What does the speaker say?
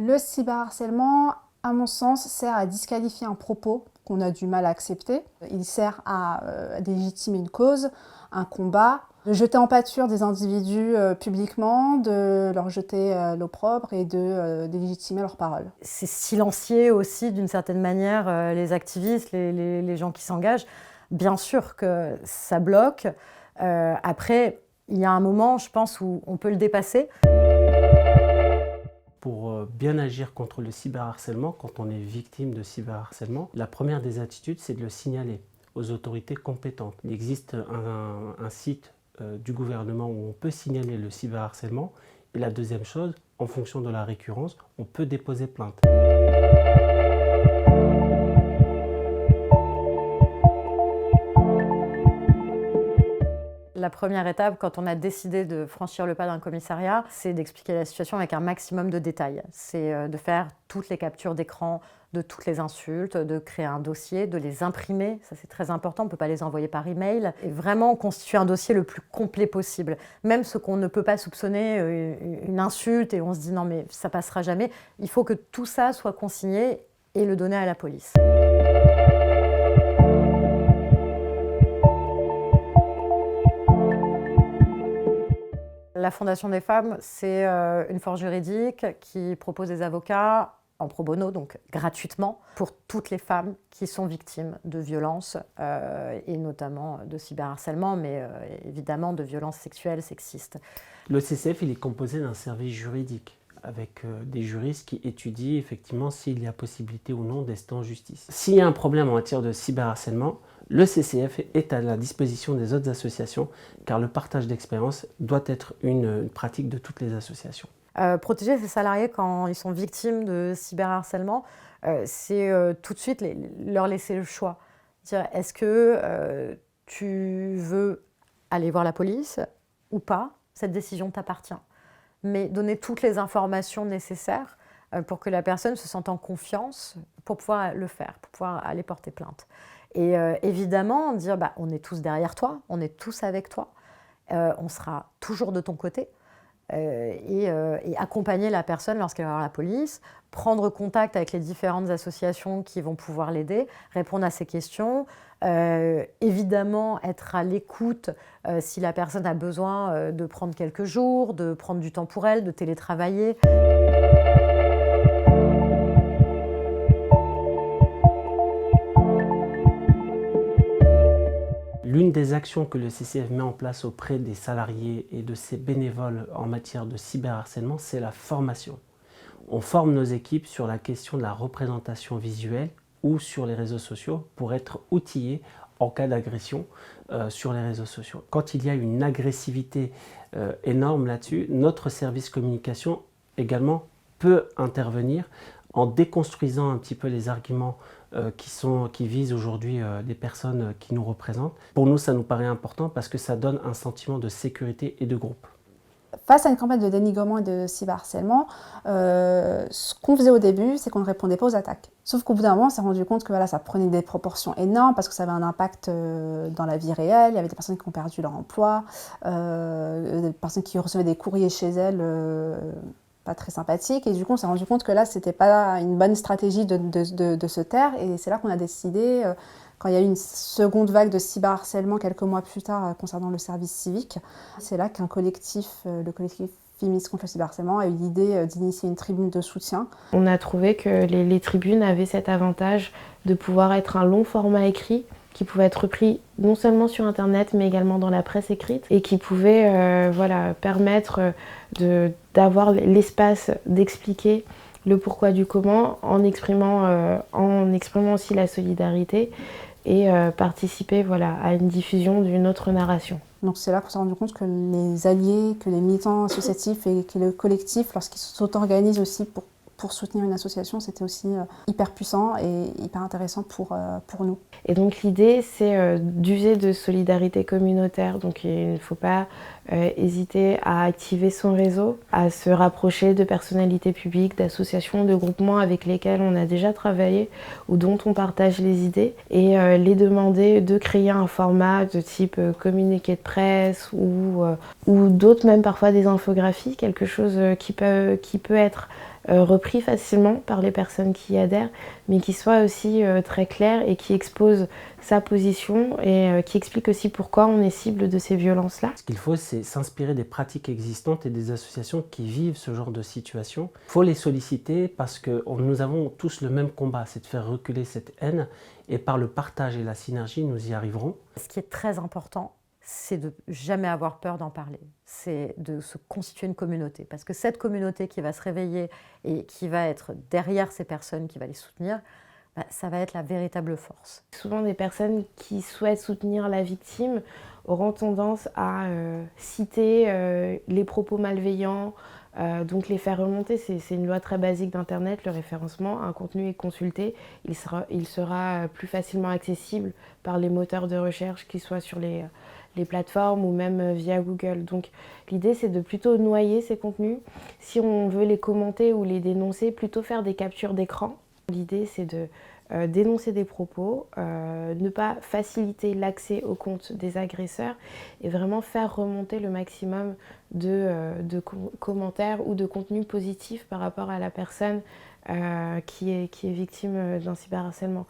Le cyberharcèlement, à mon sens, sert à disqualifier un propos qu'on a du mal à accepter. Il sert à légitimer une cause, un combat, de jeter en pâture des individus publiquement, de leur jeter l'opprobre et de délégitimer leurs paroles. C'est silencier aussi d'une certaine manière les activistes, les gens qui s'engagent. Bien sûr que ça bloque. Après, il y a un moment, je pense, où on peut le dépasser. Pour bien agir contre le cyberharcèlement, quand on est victime de cyberharcèlement, la première des attitudes, c'est de le signaler aux autorités compétentes. Il existe un site du gouvernement où on peut signaler le cyberharcèlement. Et la deuxième chose, en fonction de la récurrence, on peut déposer plainte. La première étape, quand on a décidé de franchir le pas d'un commissariat, c'est d'expliquer la situation avec un maximum de détails. C'est de faire toutes les captures d'écran de toutes les insultes, de créer un dossier, de les imprimer, ça c'est très important, on ne peut pas les envoyer par email, et vraiment constituer un dossier le plus complet possible. Même ce qu'on ne peut pas soupçonner, une insulte, et on se dit non mais ça passera jamais, il faut que tout ça soit consigné et le donner à la police. La Fondation des femmes, c'est une force juridique qui propose des avocats en pro bono, donc gratuitement, pour toutes les femmes qui sont victimes de violences, et notamment de cyberharcèlement, mais évidemment de violences sexuelles, sexistes. Le CCF, il est composé d'un service juridique, avec des juristes qui étudient effectivement s'il y a possibilité ou non d'ester en justice. S'il y a un problème en matière de cyberharcèlement, le CCF est à la disposition des autres associations, car le partage d'expérience doit être une pratique de toutes les associations. Protéger ses salariés quand ils sont victimes de cyberharcèlement, c'est tout de suite leur laisser le choix. Dire, est-ce que tu veux aller voir la police ou pas? Cette décision t'appartient. Mais donner toutes les informations nécessaires pour que la personne se sente en confiance pour pouvoir le faire, pour pouvoir aller porter plainte. Et évidemment, dire on est tous derrière toi, on est tous avec toi, on sera toujours de ton côté. Et accompagner la personne lorsqu'elle va voir la police, prendre contact avec les différentes associations qui vont pouvoir l'aider, répondre à ses questions, évidemment être à l'écoute si la personne a besoin de prendre quelques jours, de prendre du temps pour elle, de télétravailler. L'une des actions que le CCF met en place auprès des salariés et de ses bénévoles en matière de cyberharcèlement, c'est la formation. On forme nos équipes sur la question de la représentation visuelle ou sur les réseaux sociaux pour être outillés en cas d'agression sur les réseaux sociaux. Quand il y a une agressivité énorme là-dessus, notre service communication également peut intervenir en déconstruisant un petit peu les arguments qui visent aujourd'hui des personnes qui nous représentent. Pour nous, ça nous paraît important parce que ça donne un sentiment de sécurité et de groupe. Face à une campagne de dénigrement et de cyberharcèlement, ce qu'on faisait au début, c'est qu'on ne répondait pas aux attaques. Sauf qu'au bout d'un moment, on s'est rendu compte que ça prenait des proportions énormes parce que ça avait un impact dans la vie réelle. Il y avait des personnes qui ont perdu leur emploi, des personnes qui recevaient des courriers chez elles pas très sympathiques. Et du coup, on s'est rendu compte que là, c'était pas une bonne stratégie de se taire. Et c'est là qu'on a décidé, quand il y a eu une seconde vague de cyberharcèlement quelques mois plus tard concernant le service civique, c'est là qu'un collectif, le collectif Féministes contre le cyberharcèlement, a eu l'idée d'initier une tribune de soutien. On a trouvé que les tribunes avaient cet avantage de pouvoir être un long format écrit qui pouvait être repris non seulement sur Internet, mais également dans la presse écrite, et qui pouvait permettre d'avoir l'espace d'expliquer le pourquoi du comment, en exprimant aussi la solidarité et participer à une diffusion d'une autre narration. Donc c'est là qu'on s'est rendu compte que les alliés, que les militants associatifs et que le collectif, lorsqu'ils s'auto-organisent aussi pour soutenir une association, c'était aussi hyper puissant et hyper intéressant pour nous. Et donc l'idée, c'est d'user de solidarité communautaire. Donc il ne faut pas hésiter à activer son réseau, à se rapprocher de personnalités publiques, d'associations, de groupements avec lesquels on a déjà travaillé ou dont on partage les idées, et les demander de créer un format de type communiqué de presse ou d'autres, même parfois des infographies, quelque chose qui peut être repris facilement par les personnes qui y adhèrent, mais qui soit aussi très clair et qui expose sa position et qui explique aussi pourquoi on est cible de ces violences-là. Ce qu'il faut, c'est s'inspirer des pratiques existantes et des associations qui vivent ce genre de situation. Il faut les solliciter parce que nous avons tous le même combat, c'est de faire reculer cette haine, et par le partage et la synergie, nous y arriverons. Ce qui est très important, c'est de jamais avoir peur d'en parler. C'est de se constituer une communauté. Parce que cette communauté qui va se réveiller et qui va être derrière ces personnes, qui va les soutenir, ça va être la véritable force. Souvent, des personnes qui souhaitent soutenir la victime auront tendance à citer les propos malveillants, donc les faire remonter. C'est une loi très basique d'Internet, le référencement. Un contenu est consulté, il sera plus facilement accessible par les moteurs de recherche, qu'ils soient sur les plateformes ou même via Google. Donc l'idée, c'est de plutôt noyer ces contenus. Si on veut les commenter ou les dénoncer, plutôt faire des captures d'écran. L'idée, c'est de dénoncer des propos, ne pas faciliter l'accès aux comptes des agresseurs et vraiment faire remonter le maximum de commentaires ou de contenus positifs par rapport à la personne qui est victime d'un cyberharcèlement.